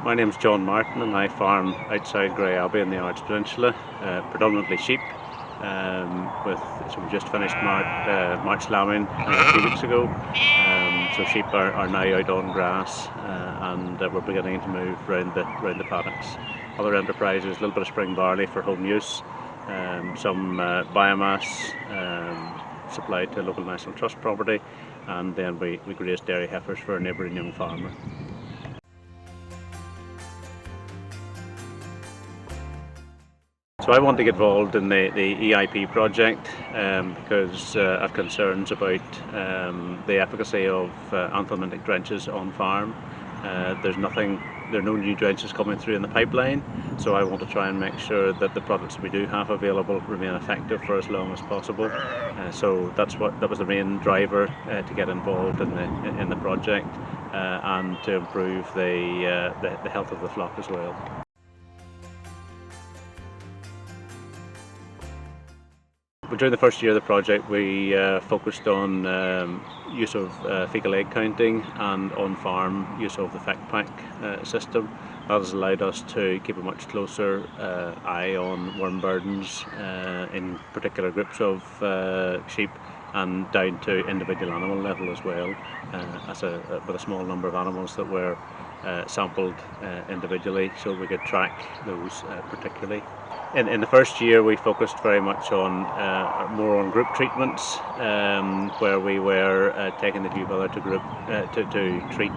My name's John Martin and I farm outside Grey Abbey in the Ards Peninsula, predominantly sheep. So we just finished March lambing a few weeks ago, so sheep are now out on grass and we're beginning to move round the paddocks. Other enterprises, a little bit of spring barley for home use, some biomass supplied to local National Trust property, and then we graze dairy heifers for a neighbouring young farmer. So I want to get involved in the EIP project because I have concerns about the efficacy of Anthelmintic drenches on farm. There are no new drenches coming through in the pipeline, so I want to try and make sure that the products we do have available remain effective for as long as possible. So that was the main driver to get involved in the project and to improve the health of the flock as well. During the first year of the project, we focused on use of fecal egg counting and on-farm use of the FECPAC system. That has allowed us to keep a much closer eye on worm burdens in particular groups of sheep and down to individual animal level as well, with a small number of animals that were sampled individually, so we could track those particularly. In the first year we focused very much on more on group treatments, where we were taking the view whether to treat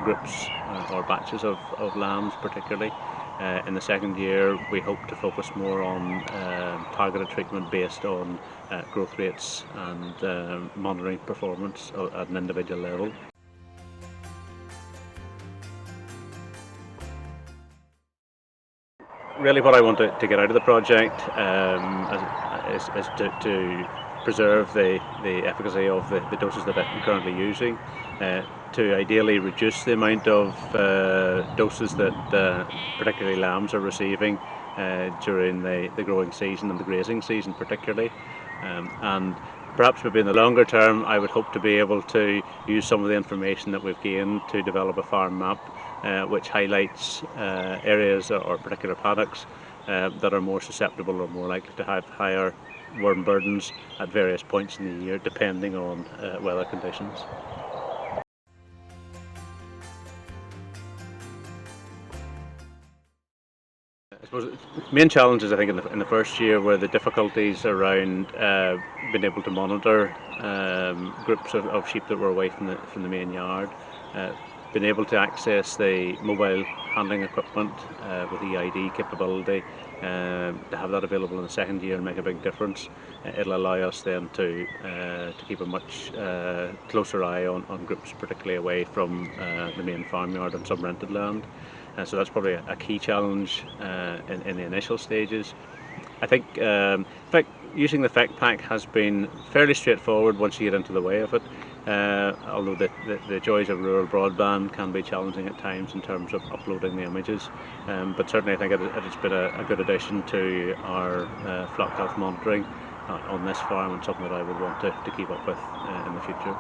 groups or batches of lambs particularly. In the second year we hope to focus more on targeted treatment based on growth rates and monitoring performance at an individual level. Really what I want to get out of the project is to preserve the efficacy of the doses that I'm currently using, to ideally reduce the amount of doses that particularly lambs are receiving during the growing season and the grazing season particularly, and perhaps maybe in the longer term I would hope to be able to use some of the information that we've gained to develop a farm map which highlights areas or particular paddocks that are more susceptible or more likely to have higher worm burdens at various points in the year depending on weather conditions. I suppose the main challenges I think in the first year were the difficulties around being able to monitor groups of sheep that were away from the main yard. Being able to access the mobile handling equipment with EID capability, to have that available in the second year and make a big difference. It'll allow us then to keep a much closer eye on groups particularly away from the main farmyard and some rented land. So that's probably a key challenge in the initial stages. I think using the FECPAC has been fairly straightforward once you get into the way of it, although the joys of rural broadband can be challenging at times in terms of uploading the images, but certainly I think it's been a good addition to our flock health monitoring on this farm and something that I would want to keep up with in the future.